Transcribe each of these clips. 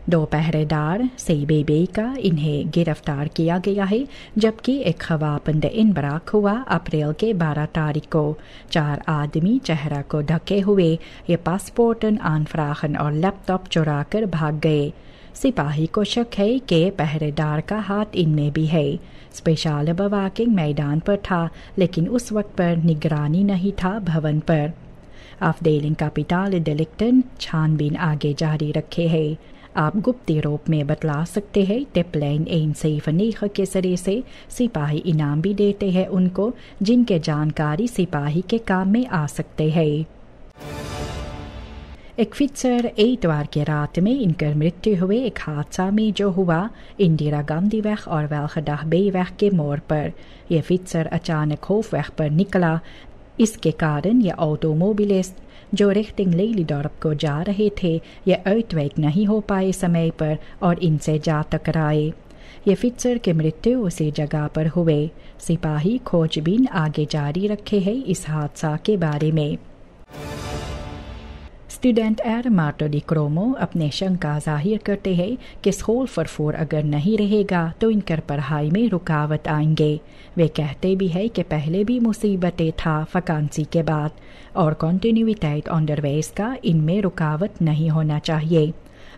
2 पहरेदार सीबीबी का इन्हें गिरफ्तार किया गया है, जबकि एक खवाबंद इनबराक हुआ अप्रैल के 12 तारीख को। 4 आदमी चेहरा को ढके हुए ये पासपोर्टन आनफ्राखन और लैपटॉप चुरा कर भाग गए। सिपाही को शक है कि पहरेदार का हाथ इनमें भी है। स्पेशल बवाकिंग मैदान पर था, लेकिन उस वक्त पर निगरानी नहीं था भवन पर। अफडेलिंग कैपिटल डिलिक्टन छानबीन आगे जारी रखे है। आप गुप्त रूप में बतला सकते हैं टिपलैन एन से फनीख के जरिए से सिपाही इनाम भी देते हैं उनको, जिनके जानकारी सिपाही के काम में आ सकते हैं। एक फिक्सर इतवार के रात में इनकर मृत्यु हुए एक हादसा में जो हुआ इंदिरा गांधी weg और वेलगडाह बे weg के मोड़ पर। यह फिक्सर अचानक होफवेग पर निकला। इसके कारण ये ऑटोमोबिलिस्ट जो रिख्टिंग लेलीडॉर्प को जा रहे थे ये अर्थवेग नहीं हो पाए समय पर और इनसे जा टकराए। ये फिक्सर की मृत्यु उसी जगह पर हुए। सिपाही खोजबीन आगे जारी रखे हैं इस हादसा के बारे में। स्टूडेंट एर मार्टो डी क्रोमो अपने शंका जाहिर करते हैं कि स्कूल फरफोर अगर नहीं रहेगा तो इनकर पढ़ाई में रुकावट आएंगे। वे कहते भी हैं कि पहले भी मुसीबतें था वैकेंसी के बाद और कॉन्टिन्यूइटी ऑनरवेज का इनमें रुकावट नहीं होना चाहिए।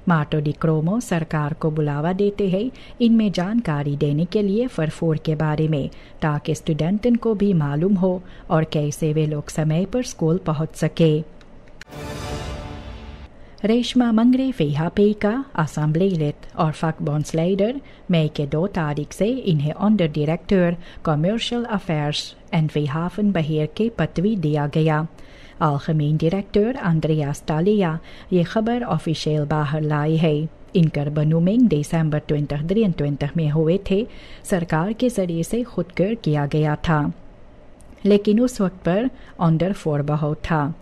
मार्टो डी क्रोमो सरकार को बुलावा देते हैं इनमें जानकारी देने के लिए फरफोर के बारे में, ताकि स्टूडेंटन को भी मालूम हो और कैसे वे लोग समय पर स्कूल पहुंच सके। रेशमा मंगरे फेहापेका असेंबलीलेट और फकबॉन्सलेडर मई के 2 तारीख से इन्हें under director commercial affairs and वेहाफन बहेर के पदवी दिया गया। अलगमीन डायरेक्टर अंद्रेयास टालिया ये खबर ऑफिशियल बाहर लाई है। इनकर बनूमिंग दिसंबर 2023 में हुए थे। सरकार के जरिए से खुदकर किया गया था, लेकिन उस वक्त पर अंडर फोरबहो था।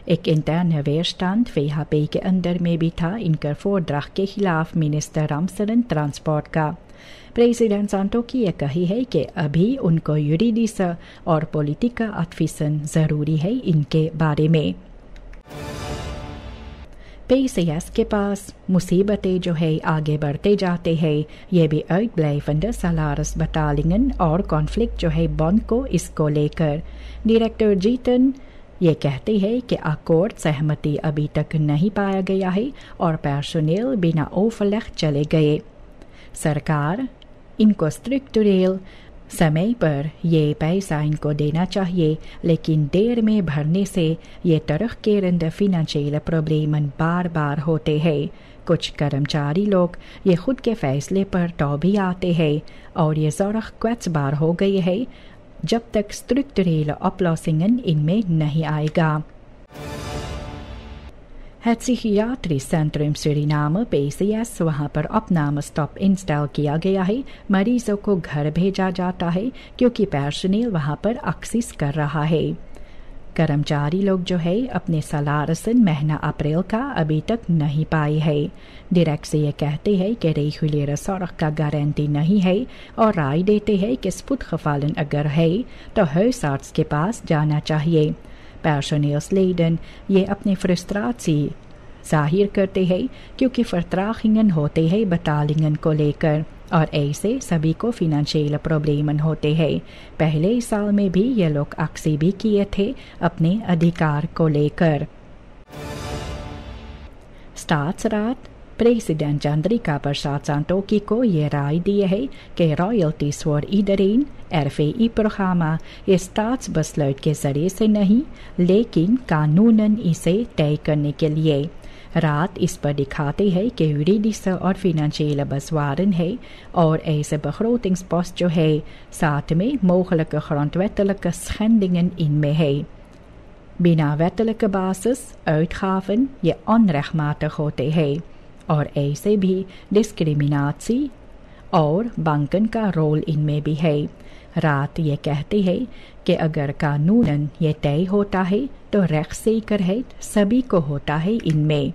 एक इंटर्न वेयरस्टैंड फेहापे के अंदर में भी था इनकर फोरड्राख के खिलाफ मिनिस्टर रामसरन ट्रांसपोर्ट का। प्रेसिडेंट सांटो की यह कही है कि अभी उनको यूरिडिस और पॉलिटिका एडवाइस जरूरी है इनके बारे में। PCS के पास मुसीबतें जो है आगे बढ़ते जाते हैं। ये भी uitblijvende salarisbetalingen और कॉन्फ्लिक्ट जो है बॉन्ड को इसको लेकर। डायरेक्टर जीतन ये कहते हैं कि अकॉर्ड सहमति अभी तक नहीं पाया गया है और पर्सोनेल बिना ओवरलेग चले गए। सरकार इनको स्ट्रक्चरल समय पर ये पैसा इनको देना चाहिए, लेकिन देर में भरने से ये terugkerende financiële प्रॉब्लम बार बार होते हैं। कुछ कर्मचारी लोग ये खुद के फैसले पर तो भी आते हैं और ये ज़रूर kwetsbaar हो गई है जब तक स्ट्रक्चरल oplossingen इनमें नहीं आएगा। Het Psychiatrisch Centrum Suriname PCS वहाँ पर अपना स्टॉप इंस्टॉल किया गया है। मरीजों को घर भेजा जाता है क्योंकि पर्सनल वहाँ पर एक्सेस कर रहा है। कर्मचारी लोग जो है अपने सलारसन महीना अप्रैल का अभी तक नहीं पाए है। डायरेक्ट से ये कहते हैं कि रेगुलर सड़क का गारंटी नहीं है और राय देते हैं कि spoedgevallen अगर है तो huisarts के पास जाना चाहिए। पर्सोनेलsleden ये अपनी फ्रस्ट्रेशन जाहिर करते हैं क्योंकि vertragingen होते हैं betalingen को लेकर और ऐसे सभी को फिनेंशियल प्रॉब्लम होते हैं। पहले साल में भी ये लोग एक्सी भी किए थे अपने अधिकार को लेकर। स्टाट्सराट प्रेसिडेंट चंद्रिका प्रसाद संतोखी को ये राय दी है कि royalties for iedereen RVI programme ये स्टाट्सबesluit के जरिए से नहीं, लेकिन कानूनन इसे तय करने के लिए। रात इस पर दिखाते हैं कि यूरिडिस और फिनेंशियल bezwaren है और ऐसे begrotingspost जो है साथ में mogelijke grondwettelijke schendingen इनमें है। बिना wettelijke basis uitgaven ये onrechtmatig होते हैं और ऐसे भी डिस्क्रिमिनाची और बैंकन का रोल इनमें भी है। रात ये कहते हैं कि अगर कानूनन ये तय होता है तो rechtszekerheid सभी को होता है इनमें।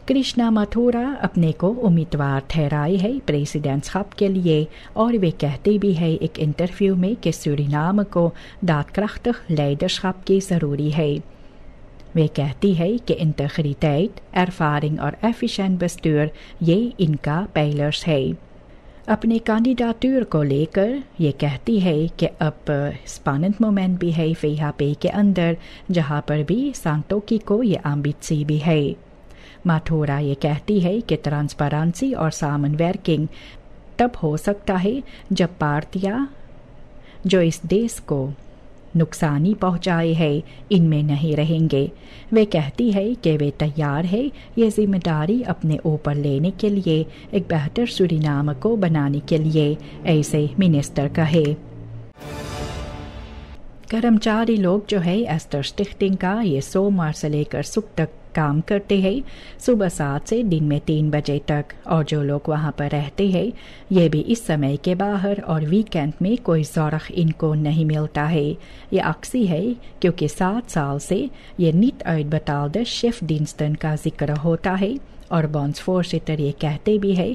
कृष्णा माथुरा अपने को उम्मीदवार ठहराए है प्रेसिडेंटschap के लिए और वे कहते भी है एक इंटरव्यू में कि सूरीनाम को daadkrachtig leiderschap की ज़रूरी है। वे कहती है कि integriteit, ervaring और efficient bestuur ये इनका pijlers है। अपने कैंडिडेटूर को लेकर ये कहती है कि अब स्पैनेंट मोमेंट भी है वीएचपी के अंदर, जहाँ पर भी सांतोकी को ये एम्बिसी भी है। माथुरा ये कहती है कि ट्रांसपेरेंसी और सामनवर्किंग तब हो सकता है जब पार्टियां जो इस देश को नुकसानी पहुंचाए है इनमें नहीं रहेंगे। वे कहती है कि वे तैयार है ये जिम्मेदारी अपने ऊपर लेने के लिए, एक बेहतर सूरीनाम को बनाने के लिए, ऐसे मिनिस्टर कहे। कर्मचारी लोग जो है एस्टर स्टिख्टिंग का ये सोमवार से लेकर शुक्र तक काम करते हैं, सुबह 7 से दिन में 3 बजे तक, और जो लोग वहाँ पर रहते हैं ये भी इस समय के बाहर और वीकेंड में कोई ज़ौरख इनको नहीं मिलता है। ये अक्सी है क्योंकि 7 साल से ये नीट uitbetaalde chefdiensten का जिक्र होता है, और bondsvoorzitter ये कहते भी है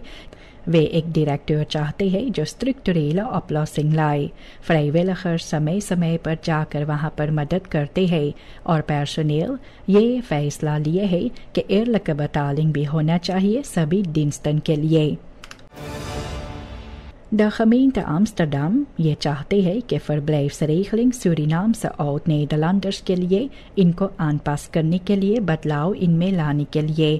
वे एक डायरेक्टर चाहते हैं जो स्ट्रक्चरल oplossing लाए। vrijwilligers समय समय पर जाकर वहाँ पर मदद करते हैं, और पर्सोनेल ये फैसला लिए है कि eerlijke betaling भी होना चाहिए सभी diensten के लिए। De gemeente Amsterdam ये चाहते हैं कि verblijfsregeling Surinaamse oud-Nederlanders के लिए इनको आनपास करने के लिए बदलाव इनमें लाने के लिए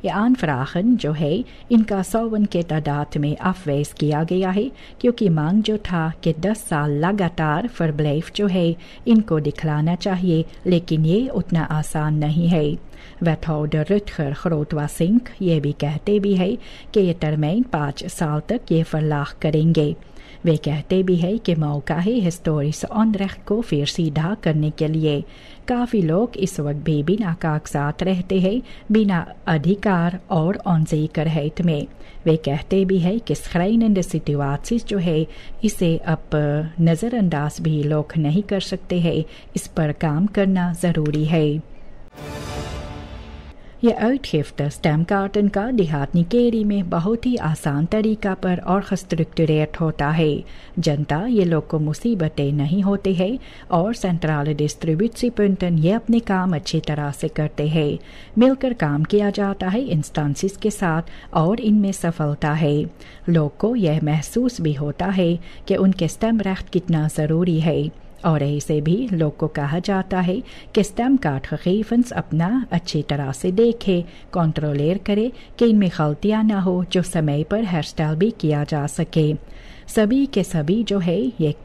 ये aanvragen जो है इनका 100 के तादाद में afwijs किया गया है, क्योंकि मांग जो था कि 10 साल लगातार verblijf जो है इनको दिखलाना चाहिए, लेकिन ये उतना आसान नहीं है। wethouder Rutger Grootwasink ये भी कहते भी है कि ये टर्माइन 5 साल तक ये फरलाग करेंगे। वे कहते भी है कि मौका है हिस्टोरिस ऑनरेक्ट को फिर सीधा करने के लिए। काफ़ी लोग इस वक्त भी बिना कागजात रहते हैं, बिना अधिकार और onzekerheid में। वे कहते भी है कि schrijnende situaties जो है इसे अब नज़रअंदाज भी लोग नहीं कर सकते हैं, इस पर काम करना ज़रूरी है। ये uitgifte स्टैम्पकार्टन का देहात निकेरी में बहुत ही आसान तरीका पर और स्ट्रक्चरेट होता है। जनता ये लोग को मुसीबतें नहीं होते हैं, और सेंट्रल डिस्ट्रीब्यूटरpunten ये अपने काम अच्छी तरह से करते हैं। मिलकर काम किया जाता है इंस्टेंसेस के साथ, और इनमें सफलता है। लोग को यह महसूस भी होता है कि उनके स्टैम्परेcht कितना ज़रूरी है, और ऐसे भी लोग को कहा जाता है कि स्टैम्प कार्ड gegevens अपना अच्छी तरह से देखे, कंट्रोलेर करे कि इनमें गलतियां ना हो, जो समय पर हेयरस्टाइल भी किया जा सके। सभी के सभी जो है ये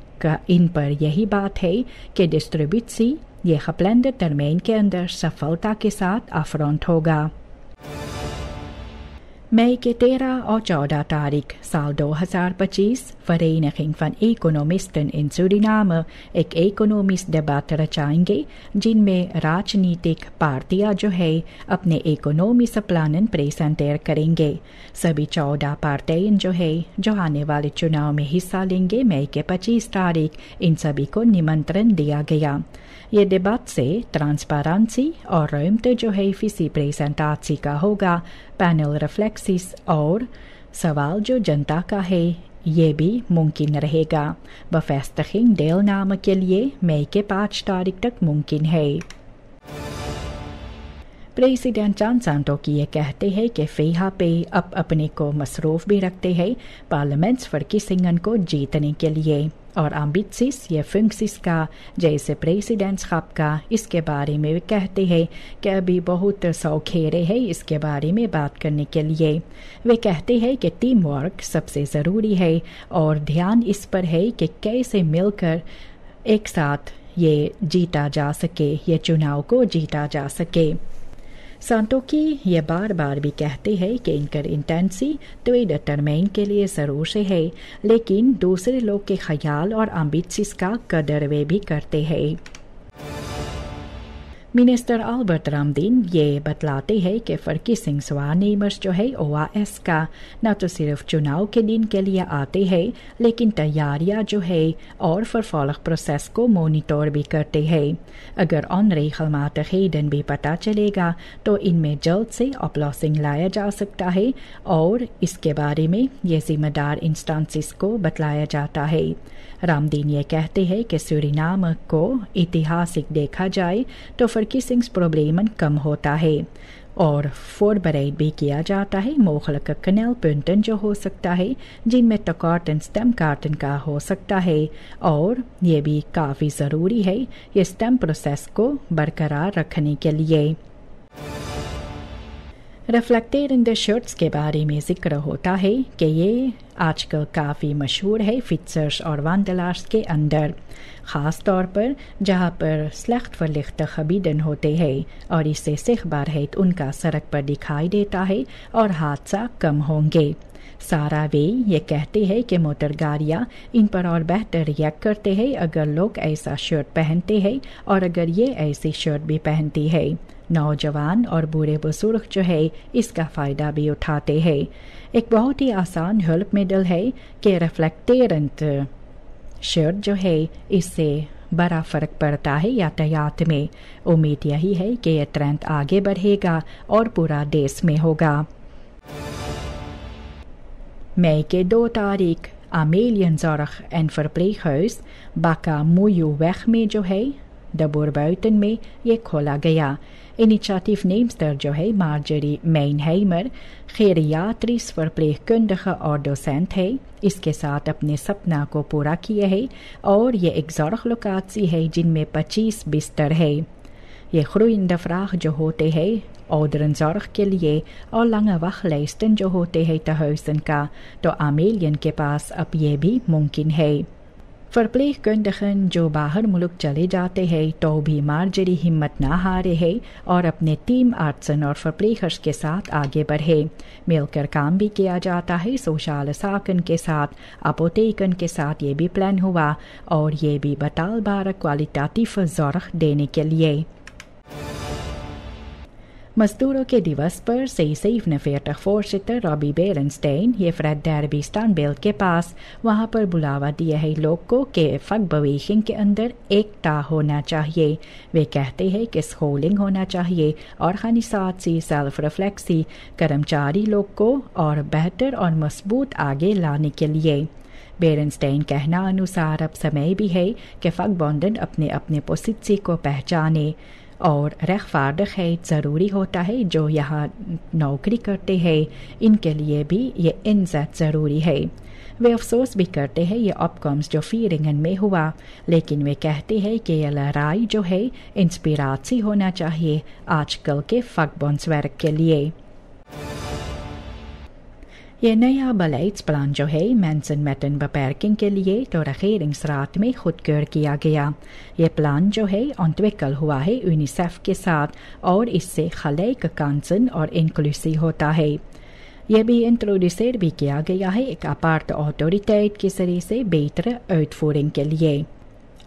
इन पर यही बात है कि डिस्ट्रीब्यूटसी ये geplande termijn के अंदर सफलता के साथ afrond होगा। मई के 13 और 14 तारीख साल 2025 Vereniging van Economisten in Suriname एक इकोनॉमिस्ट डिबेट रचाएंगे, जिनमें राजनीतिक पार्टियां जो है अपने इकोनॉमिक प्लान प्रेजेंटेर करेंगे। सभी 14 पार्टियां जो है जो आने वाले चुनाव में हिस्सा लेंगे मई के 25 तारीख, इन सभी को निमंत्रण दिया गया। ये डिबेट से ट्रांसपेरेंसी और रुimte जो है फिसी प्रेजेंटाची का होगा, पैनल रिफ्लेक्सिस और सवाल जो जनता का है ये भी मुमकिन रहेगा। बफेस्टिगिंग deelname के लिए मई के 5 तारीख तक मुमकिन है। प्रेसिडेंट जॉन सांटोकी ये कहते हैं कि वीएचपी अब अपने को मसरूफ भी रखते हैं पार्लियामेंट्स verkiezingen को जीतने के लिए, और ambities ये फंक्सिस का जैसे प्रेसिडेंटशिप का, इसके बारे में वे कहते हैं कि अभी बहुत सौखेरे है इसके बारे में बात करने के लिए। वे कहते हैं कि टीम वर्क सबसे ज़रूरी है, और ध्यान इस पर है कि कैसे मिलकर एक साथ ये जीता जा सके, ये चुनाव को जीता जा सके। सांटोकी ये बार बार भी कहते हैं कि इनकर इंटेंसी tweede termijn के लिए ज़रूर से है, लेकिन दूसरे लोग के ख्याल और ambities का कदर वे भी करते हैं। मिनिस्टर अल्बर्ट रामदीन ये बतलाते हैं कि verkiezingswaarnemers जो है OAS का न तो सिर्फ चुनाव के दिन के लिए आते हैं, लेकिन तैयारियां जो है और vervolg प्रोसेस को मॉनिटर भी करते हैं। अगर onregelmatigheden भी पता चलेगा तो इनमें जल्द से oplossing लाया जा सकता है, और इसके बारे में ये जिम्मेदार इंस्टेंसेस को बतलाया जाता है। रामदीन ये कहते हैं कि सूरीनाम को ऐतिहासिक देखा जाए तो verkiezingsproblemen कम होता है और voorbereid भी किया जाता है mogelijke knelpunten जो हो सकता है जिनमें tekorten stemkaarten का हो सकता है और ये भी काफ़ी ज़रूरी है ये स्टेम प्रोसेस को बरकरार रखने के लिए। रिफ्लेक्टेरेंड शर्ट्स के बारे में जिक्र होता है कि ये आजकल काफ़ी मशहूर है फिट्सर्स और वांडलार्स के अंदर, ख़ास तौर पर जहाँ पर स्लेcht verlichte gebieden होते हैं और इससे सिखबार है तो उनका सड़क पर दिखाई देता है और हादसा कम होंगे। सारा वे ये कहते हैं कि मोटर गाड़ियाँ इन पर और बेहतर रिएक्ट करते हैं अगर लोग ऐसा शर्ट पहनते हैं और अगर ये ऐसी शर्ट भी पहनती है। नौजवान और बूढ़े बुजुर्ग जो है इसका फ़ायदा भी उठाते हैं। एक बहुत ही आसान हेल्प मिडल है कि रिफ्लेक्टेरेंट शर्ट जो है इससे बड़ा फ़र्क पड़ता है यातायात में। उम्मीद यही है कि यह ट्रेंड आगे बढ़ेगा और पूरा देश में होगा। मई के 2 तारीख Amelienzorg en verpleeghuis Bakka Moejuweg में जो है डबोरबुiten में ये खोला गया। इनिशिएटिव नेमस्टर जो है मार्जरी मेनहाइमर geriatrisch verpleegkundige और डोसेंट है। इसके साथ अपने सपना को पूरा किए है और ये एक ज़ोर्ग लोकाची है जिनमें 25 बिस्तर है। ये groeiende vraag जो होते हैं ouderenzorg के लिए और lange wachtlijsten जो होते हैं tehuizen का, तो आमेलियन के पास अब ये भी मुमकिन है। verpleegkundigen जो बाहर मुल्क चले जाते हैं तो भी मार्जरी हिम्मत ना हारे है और अपने टीम आर्ट्सन और verplegers के साथ आगे बढ़े। मिलकर काम भी किया जाता है सोशल साकन के साथ, अपोतेकन के साथ ये भी प्लान हुआ और ये भी betaalbare kwalitatieve zorg देने के लिए। मजदूरों के दिवस पर 47 voorzitter रॉबी बेरनस्टेन ये फ्रेड डैरबी स्टैनबेल्ट के पास वहाँ पर बुलावा दिया है लोग को कि vakbeweging के अंदर एकता होना चाहिए। वे कहते हैं कि स्कूलिंग होना चाहिए, ऑर्गेनाइजेशन सेल्फ रिफ्लेक्सी कर्मचारी लोग को और बेहतर और मजबूत आगे लाने के लिए। बेरनस्टेन कहना अनुसार अब समय भी है कि vakbonden अपने अपने पोजीशन को पहचाने और rechtvaardigheid ज़रूरी होता है। जो यहाँ नौकरी करते हैं इनके लिए भी ये इंज़त ज़रूरी है। वे अफसोस भी करते हैं ये opkomst जो वीringen में हुआ, लेकिन वे कहते हैं कि ये लड़ाई जो है इंस्पिरेशन होना चाहिए आजकल के vakbondswerk के लिए। ये नया beleidsplan जो है mensen met een beperking के लिए तो regeringsraad में खुदकुर किया गया। ये प्लान जो है ontwikkel हुआ है यूनिसेफ के साथ और इससे gelijke kansen और inclusie होता है। यह भी इंट्रोड्यूसर भी किया गया है एक अपार्ट ऑथोरिटेट के जरिए से बेहतर uitvoering के लिए।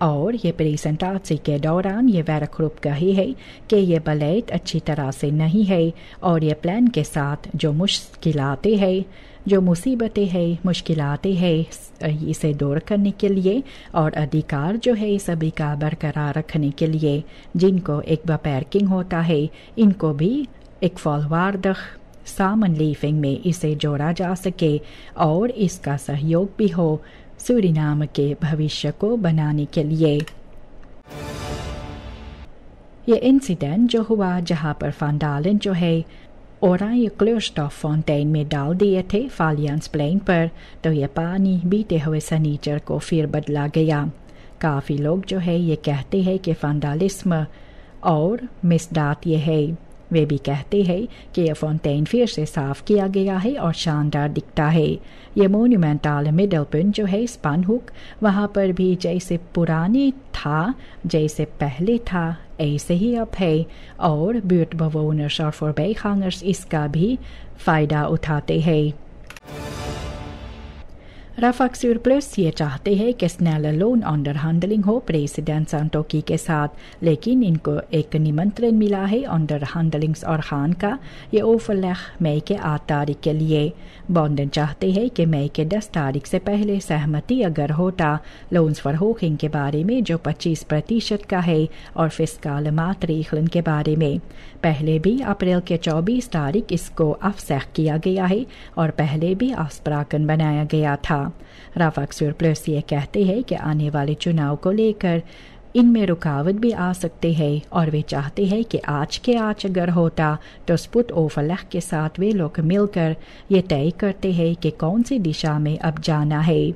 और ये प्रेजेंटेशन के दौरान ये werkgroep कही है कि ये बलेट अच्छी तरह से नहीं है और ये प्लान के साथ जो मुश्किलातें हैं, जो मुसीबतें हैं, मुश्किलातें हैं इसे दूर करने के लिए और अधिकार जो है सभी का बरकरार रखने के लिए जिनको एक beperking होता है इनको भी एक volwaardig samenleving में इसे जोड़ा जा सके और इसका सहयोग भी हो सूरीनाम के भविष्य को बनाने के लिए। ये इंसिडेंट जो हुआ जहाँ पर फांडालन जो है ओरांजे क्लोरस्टॉफ फाउंटेन में डाल दिए थे फालियांस प्लेन पर, तो ये पानी बीते हुए सनीचर को फिर बदला गया। काफ़ी लोग जो है ये कहते हैं कि फांडालिस्म और मिसदात ये है। वे भी कहते हैं कि यह फाउंटेन फिर से साफ किया गया है और शानदार दिखता है। ये मोन्यूमेंटल मिडलपुंट जो है स्पानहुक वहाँ पर भी जैसे पुराने था, जैसे पहले था ऐसे ही अब है और buurtbewoners और voorbijgangers इसका भी फ़ायदा उठाते हैं। राफाक surplus ये चाहते हैं कि snelle loononderhandeling हो प्रेसिडेंट सांटोकी के साथ, लेकिन इनको एक निमंत्रण मिला है onderhandelingsorgaan का ये overleg मई के 8 तारीख के लिए। बोंडन चाहते हैं कि मई के 10 तारीख से पहले सहमति अगर होता लोन्सverhoging के बारे में जो 25% का है और फिस्काल maatregelen के बारे में। पहले भी अप्रैल के 24 तारीख इसको afzeg किया गया है और पहले भी afspraken बनाया गया था। राफाक surplus ये कहते हैं कि आने वाले चुनाव को लेकर इनमें रुकावट भी आ सकते हैं और वे चाहते हैं कि आज के आज अगर होता तो स्पुट और फलक के साथ वे लोग मिलकर ये तय करते हैं कि कौन सी दिशा में अब जाना है।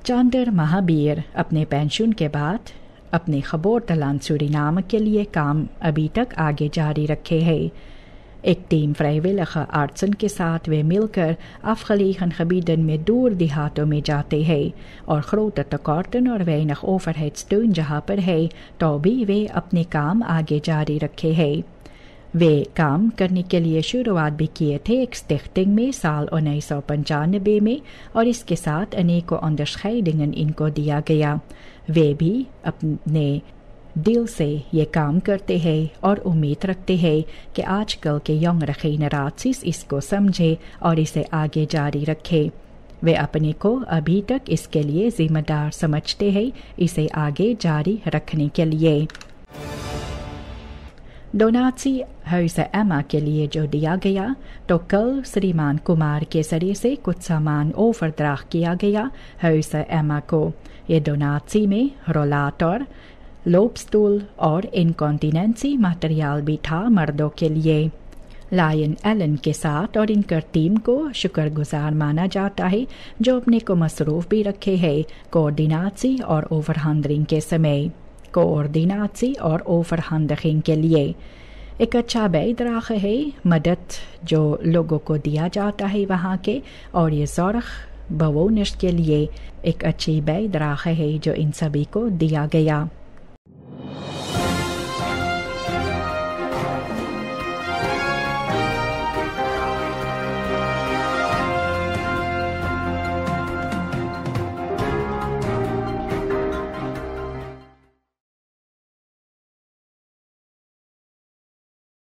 चांदर महाबीर अपने पेंशन के बाद अपने खबोर तलान सूरीनाम के लिए काम अभी तक आगे जारी रखे है। एक टीम फ्राइविलख आर्टसन के साथ वे मिलकर अफखलीखन खबीदन में दूर देहातों में जाते हैं और खरोत तकॉर्टन और वैनख ओवरहेड्स टून जहाँ पर है तो भी वे अपने काम आगे जारी रखे हैं। वे काम करने के लिए शुरुआत भी किए थे एक स्टिख्टिंग में साल 1995 में और इसके साथ अनेकों अंडरस्खाइडिंगन इनको दिया गया। वे भी अपने दिल से ये काम करते हैं और उम्मीद रखते हैं कि आजकल के यंग जनरेशन इसको समझे और इसे आगे जारी रखे। वे अपने को अभी तक इसके लिए जिम्मेदार समझते हैं इसे आगे जारी रखने के लिए। डोनाची हाउस एमा के लिए जो दिया गया तो कल श्रीमान कुमार के जरिए से कुछ सामान ओवरड्राफ्ट किया गया हाउस एमा को। ये डोनाची में रोलाटर, लोबस्टूल और इनकॉन्टिनेंसी मटेरियल भी था मर्दों के लिए। लायन एलन के साथ और इनकर टीम को शुक्रगुजार माना जाता है जो अपने को मसरूफ भी रखे हैं कोऑर्डिनेशन और ओवरहैंडलिंग के समय। कोऑर्डिनेशन और ओवरहैंडलिंग के लिए एक अच्छा बैदराख है मदद जो लोगों को दिया जाता है वहाँ के, और ये ज़ोरख बवोनिश के लिए एक अच्छी बैदराख है जो इन सभी को दिया गया।